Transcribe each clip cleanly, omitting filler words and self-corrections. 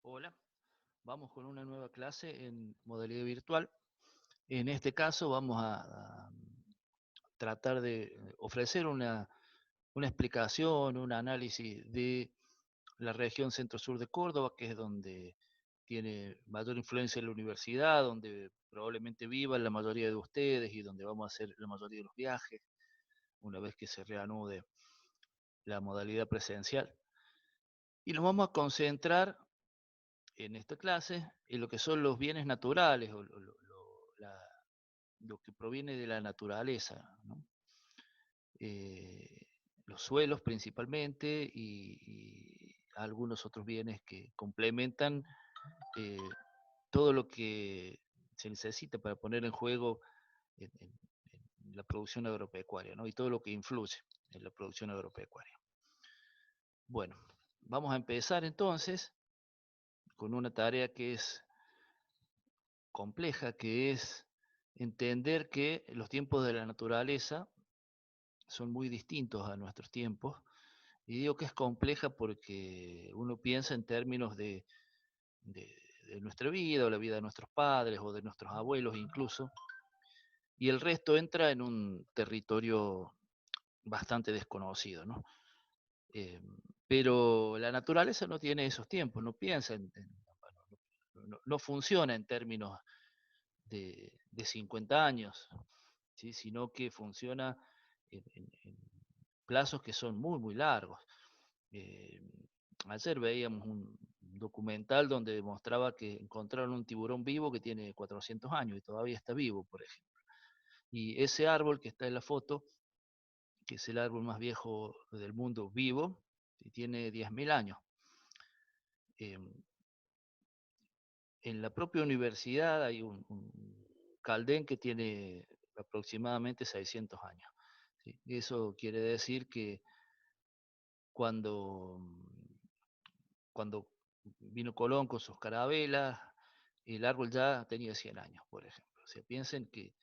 Hola, vamos con una nueva clase en modalidad virtual. En este caso vamos a tratar de ofrecer una explicación, un análisis de la región centro-sur de Córdoba, que es donde tiene mayor influencia la universidad, donde probablemente vivan la mayoría de ustedes y donde vamos a hacer la mayoría de los viajes, una vez que se reanude la modalidad presencial. Y nos vamos a concentrar en esta clase en lo que son los bienes naturales o lo que proviene de la naturaleza, ¿no? Eh, los suelos principalmente y algunos otros bienes que complementan eh, todo lo que se necesita para poner en juego en la producción agropecuaria, ¿no? Y todo lo que influye en la producción agropecuaria. Bueno, vamos a empezar entonces con una tarea que es compleja, que es entender que los tiempos de la naturaleza son muy distintos a nuestros tiempos. Y digo que es compleja porque uno piensa en términos de, de nuestra vida o la vida de nuestros padres o de nuestros abuelos incluso, y el resto entra en un territorio bastante desconocido, ¿no? Eh, pero la naturaleza no tiene esos tiempos, no piensa bueno, no funciona en términos de 50 años, ¿sí? Sino que funciona en plazos que son muy, muy largos. Eh, Ayer veíamos un documental donde demostraba que encontraron un tiburón vivo que tiene 400 años y todavía está vivo, por ejemplo. Y ese árbol que está en la foto, que es el árbol más viejo del mundo vivo, y tiene 10.000 años. Eh, en la propia universidad hay un caldén que tiene aproximadamente 600 años. ¿Sí? Eso quiere decir que cuando, cuando vino Colón con sus carabelas, el árbol ya tenía 100 años, por ejemplo. O sea, piensen que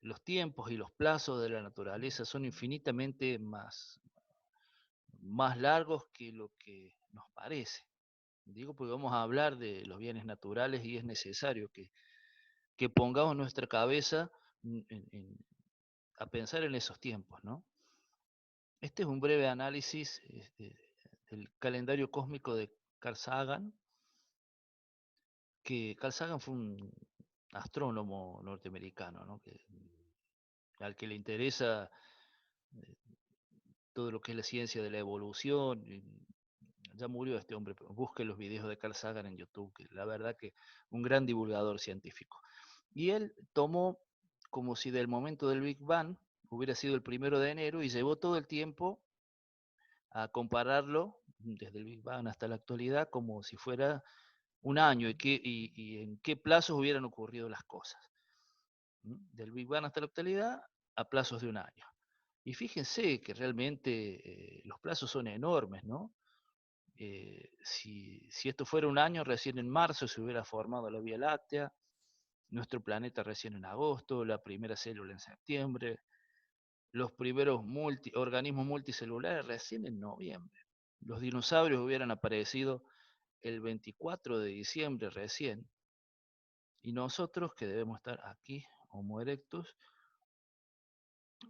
los tiempos y los plazos de la naturaleza son infinitamente más largos que lo que nos parece. Digo porque vamos a hablar de los bienes naturales y es necesario que pongamos nuestra cabeza a pensar en esos tiempos, ¿no? Este es un breve análisis del calendario cósmico de Carl Sagan, que Carl Sagan fue un astrónomo norteamericano, ¿no? Al que le interesa eh, todo lo que es la ciencia de la evolución. Ya murió este hombre, pero busque los videos de Carl Sagan en YouTube, que la verdad que un gran divulgador científico. Y él tomó como si del momento del Big Bang hubiera sido el 1 de enero y llevó todo el tiempo a compararlo desde el Big Bang hasta la actualidad como si fuera un año y en qué plazos hubieran ocurrido las cosas. Del Big Bang hasta la actualidad a plazos de un año. Y fíjense que realmente los plazos son enormes, ¿no? Si esto fuera un año, recién en marzo se hubiera formado la Vía Láctea, nuestro planeta recién en agosto, la primera célula en septiembre, los primeros organismos multicelulares recién en noviembre. Los dinosaurios hubieran aparecido el 24 de diciembre recién, y nosotros que debemos estar aquí, Homo erectus,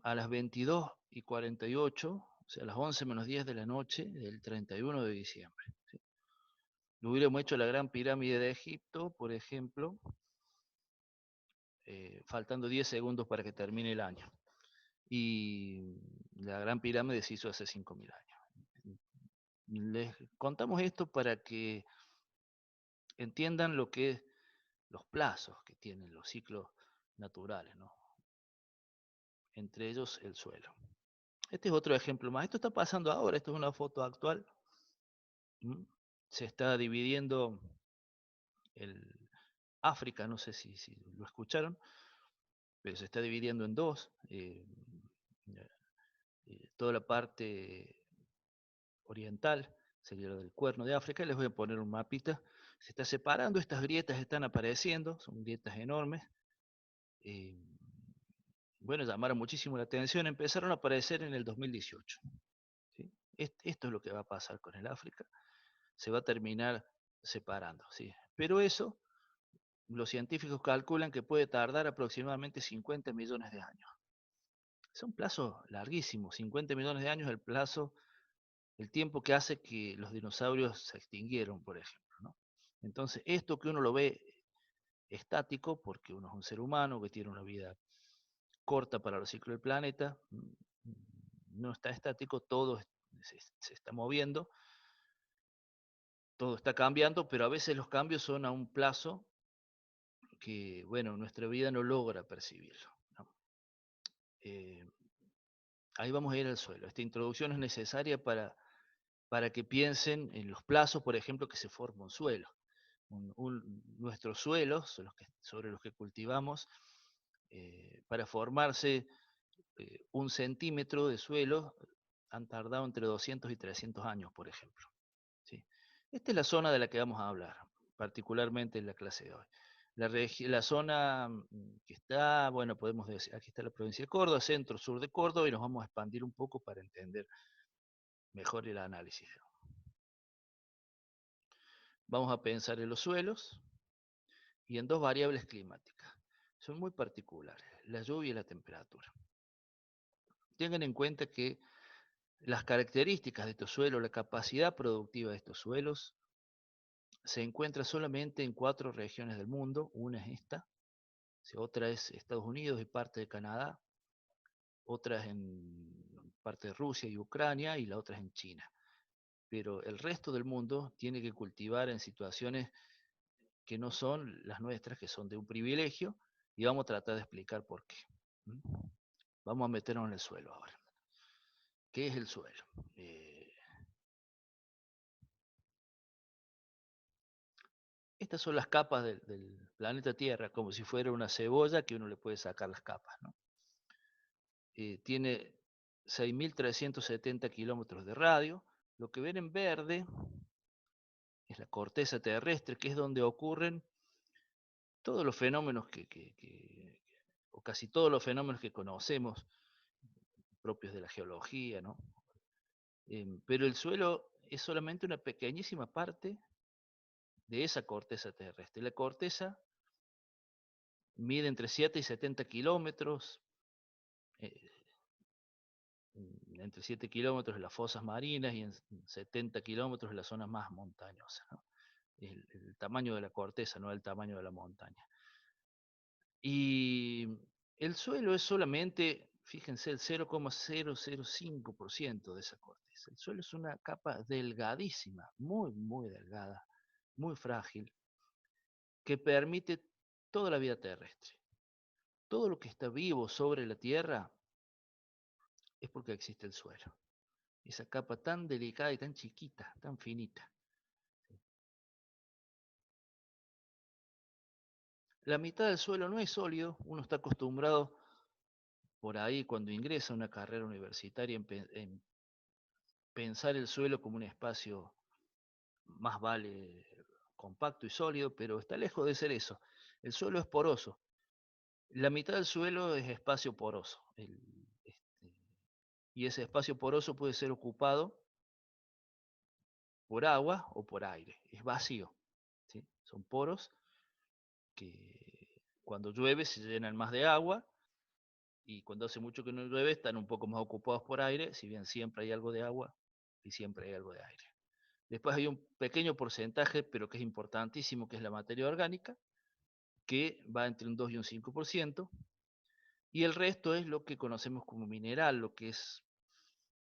a las 22:48, o sea, a las 11 menos 10 de la noche del 31 de diciembre. ¿Sí? Hubiéramos hecho la Gran Pirámide de Egipto, por ejemplo, faltando 10 segundos para que termine el año. Y la Gran Pirámide se hizo hace 5.000 años. Les contamos esto para que entiendan lo que es los plazos que tienen los ciclos naturales, ¿no? Entre ellos el suelo. Este es otro ejemplo más. Esto está pasando ahora, esto es una foto actual. Se está dividiendo el África, no sé si lo escucharon, pero se está dividiendo en dos. Toda la parte oriental sería lo del Cuerno de África. Les voy a poner un mapita. Se está separando, estas grietas están apareciendo, son grietas enormes. Eh, bueno, llamaron muchísimo la atención, empezaron a aparecer en el 2018. ¿Sí? Esto es lo que va a pasar con el África. Se va a terminar separando, ¿sí? Pero eso, los científicos calculan que puede tardar aproximadamente 50 millones de años. Son plazos larguísimos, 50 millones de años el plazo, el tiempo que hace que los dinosaurios se extinguieron, por ejemplo, ¿no? Entonces, esto que uno lo ve estático, porque uno es un ser humano que tiene una vida corta para los ciclos del planeta, no está estático, todo se está moviendo, todo está cambiando, pero a veces los cambios son a un plazo que, bueno, nuestra vida no logra percibirlo, ¿no? Eh, Ahí vamos a ir al suelo. Esta introducción es necesaria para que piensen en los plazos, por ejemplo, que se forma un suelo. Nuestros suelos, sobre los que cultivamos, para formarse 1 centímetro de suelo, han tardado entre 200 y 300 años, por ejemplo. ¿Sí? Esta es la zona de la que vamos a hablar, particularmente en la clase de hoy. La zona que está, bueno, podemos decir, aquí está la provincia de Córdoba, centro-sur de Córdoba, y nos vamos a expandir un poco para entender mejor el análisis. Vamos a pensar en los suelos y en dos variables climáticas. Son muy particulares, la lluvia y la temperatura. Tengan en cuenta que las características de estos suelos, la capacidad productiva de estos suelos, se encuentra solamente en 4 regiones del mundo. Una es esta, otra es Estados Unidos y parte de Canadá, otra es en parte de Rusia y Ucrania, y la otra es en China. Pero el resto del mundo tiene que cultivar en situaciones que no son las nuestras, que son de un privilegio, y vamos a tratar de explicar por qué. ¿Mm? Vamos a meternos en el suelo ahora. ¿Qué es el suelo? Estas son las capas del planeta Tierra, como si fuera una cebolla que uno le puede sacar las capas, ¿no? Tiene 6.370 kilómetros de radio. Lo que ven en verde es la corteza terrestre, que es donde ocurren todos los fenómenos o casi todos los fenómenos que conocemos, propios de la geología, ¿no? Pero el suelo es solamente una pequeñísima parte de esa corteza terrestre. La corteza mide entre 7 y 70 kilómetros, eh, entre 7 kilómetros en las fosas marinas y en 70 kilómetros en las zonas más montañosas, ¿no? El tamaño de la corteza, no el tamaño de la montaña. Y el suelo es solamente, fíjense, el 0,005% de esa corteza. El suelo es una capa delgadísima, muy, muy delgada, muy frágil, que permite toda la vida terrestre. Todo lo que está vivo sobre la Tierra es porque existe el suelo. Esa capa tan delicada y tan chiquita, tan finita. La mitad del suelo no es sólido. Uno está acostumbrado por ahí cuando ingresa a una carrera universitaria en pensar el suelo como un espacio más vale compacto y sólido, pero está lejos de ser eso. El suelo es poroso. La mitad del suelo es espacio poroso. Y ese espacio poroso puede ser ocupado por agua o por aire. Es vacío. ¿Sí? Son poros que cuando llueve se llenan más de agua, y cuando hace mucho que no llueve están un poco más ocupados por aire, si bien siempre hay algo de agua y siempre hay algo de aire. Después hay un pequeño porcentaje, pero que es importantísimo, que es la materia orgánica, que va entre un 2 y un 5%, y el resto es lo que conocemos como mineral, lo que es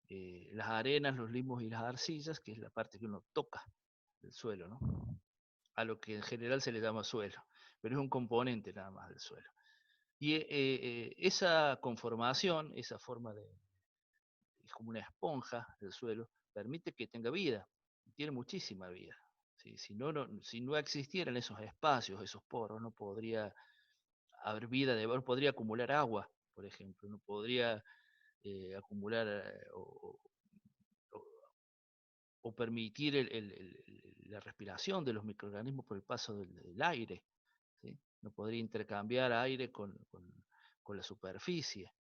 las arenas, los limos y las arcillas, que es la parte que uno toca del suelo, ¿no? A lo que en general se le llama suelo, pero es un componente nada más del suelo. Y esa conformación, esa forma es como una esponja del suelo, permite que tenga vida, tiene muchísima vida. ¿Sí? Si no existieran esos espacios, esos poros, no podría haber vida, no podría acumular agua, por ejemplo, no podría acumular o, o permitir la respiración de los microorganismos por el paso del aire. ¿Sí? No podría intercambiar aire con la superficie.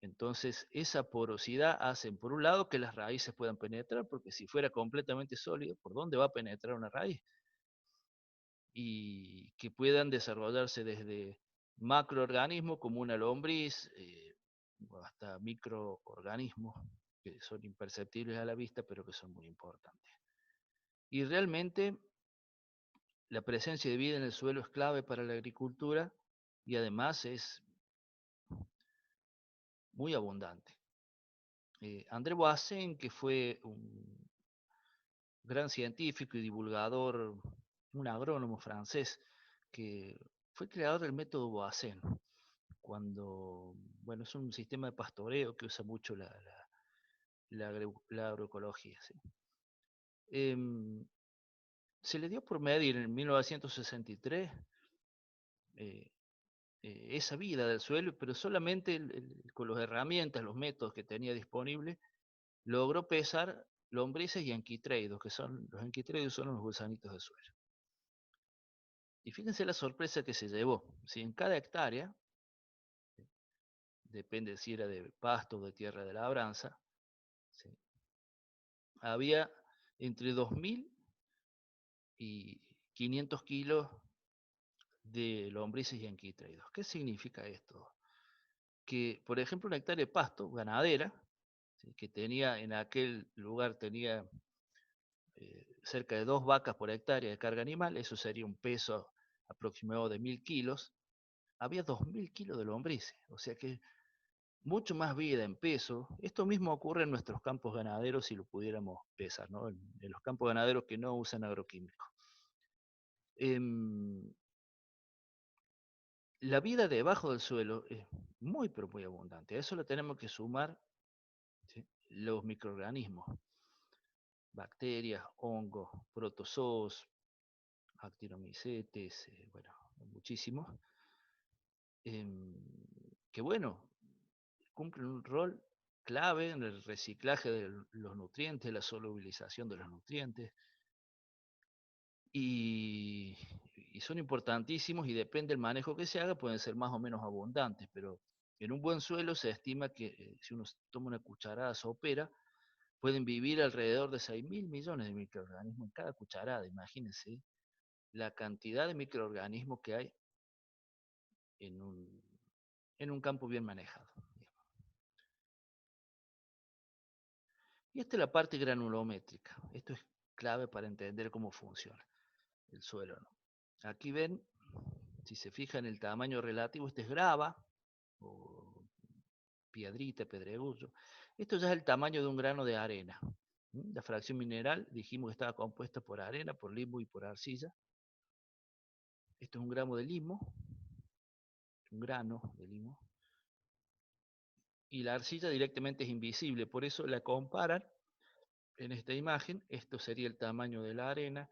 Entonces, esa porosidad hace, por un lado, que las raíces puedan penetrar, porque si fuera completamente sólido, ¿por dónde va a penetrar una raíz? y que puedan desarrollarse desde macroorganismos como una lombriz hasta microorganismos que son imperceptibles a la vista, pero que son muy importantes. Y realmente la presencia de vida en el suelo es clave para la agricultura y además es muy abundante. André Boissin, que fue un gran científico y divulgador, un agrónomo francés, que fue creador del método Boissin, cuando, bueno, es un sistema de pastoreo que usa mucho la agroecología. ¿Sí? Em, Se le dio por medir en 1963 eh, esa vida del suelo, pero solamente con las herramientas, los métodos que tenía disponibles, logró pesar lombrices y anquitreidos, que son los anquitreidos son los gusanitos del suelo. Y fíjense la sorpresa que se llevó. Si en cada hectárea, depende si era de pasto o de tierra de labranza, ¿sí? Había entre 2.000 y 500 kilos de lombrices y anquitreidos. ¿Qué significa esto? Que, por ejemplo, una hectárea de pasto ganadera, ¿sí? Que tenía en aquel lugar tenía cerca de 2 vacas por hectárea de carga animal, eso sería un peso aproximado de 1.000 kilos, había 2.000 kilos de lombrices, o sea que mucho más vida en peso. Esto mismo ocurre en nuestros campos ganaderos si lo pudiéramos pesar, ¿no? En los campos ganaderos que no usan agroquímicos. La vida debajo del suelo es muy, pero muy abundante. A eso le tenemos que sumar, ¿sí? Los microorganismos, bacterias, hongos, protozoos, actinomicetes, bueno, muchísimos, que bueno, cumplen un rol clave en el reciclaje de los nutrientes, la solubilización de los nutrientes, y, y son importantísimos y depende del manejo que se haga, pueden ser más o menos abundantes, pero en un buen suelo se estima que si uno toma una cucharada sopera, pueden vivir alrededor de 6.000 millones de microorganismos en cada cucharada, imagínense la cantidad de microorganismos que hay en un campo bien manejado. Y esta es la parte granulométrica. Esto es clave para entender cómo funciona el suelo, ¿no? Aquí ven, si se fijan el tamaño relativo, este es grava o piedrita, pedregullo. Esto ya es el tamaño de un grano de arena. La fracción mineral dijimos que estaba compuesta por arena, por limo y por arcilla. Esto es un gramo de limo, un grano de limo. Y la arcilla directamente es invisible, por eso la comparan en esta imagen. Esto sería el tamaño de la arena,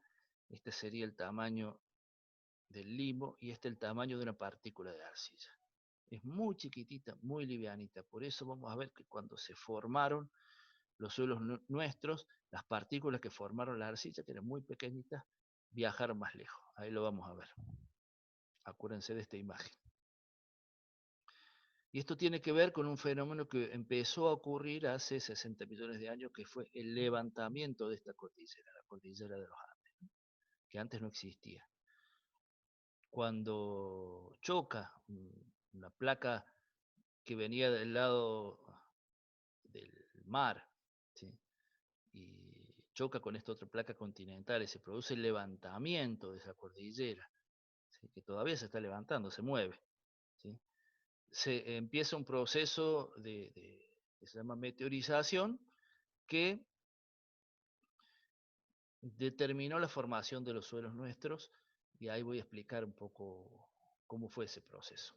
este sería el tamaño del limo y este el tamaño de una partícula de arcilla. Es muy chiquitita, muy livianita, por eso vamos a ver que cuando se formaron los suelos nuestros, las partículas que formaron la arcilla, que eran muy pequeñitas, viajaron más lejos. Ahí lo vamos a ver. Acuérdense de esta imagen. Y esto tiene que ver con un fenómeno que empezó a ocurrir hace 60 millones de años, que fue el levantamiento de esta cordillera, la cordillera de los Andes, ¿no? Que antes no existía. Cuando choca una placa que venía del lado del mar, ¿sí? Y choca con esta otra placa continental y se produce el levantamiento de esa cordillera, ¿sí? Que todavía se está levantando, se mueve, ¿sí? Se empieza un proceso que se llama meteorización, que determinó la formación de los suelos nuestros, y ahí voy a explicar un poco cómo fue ese proceso.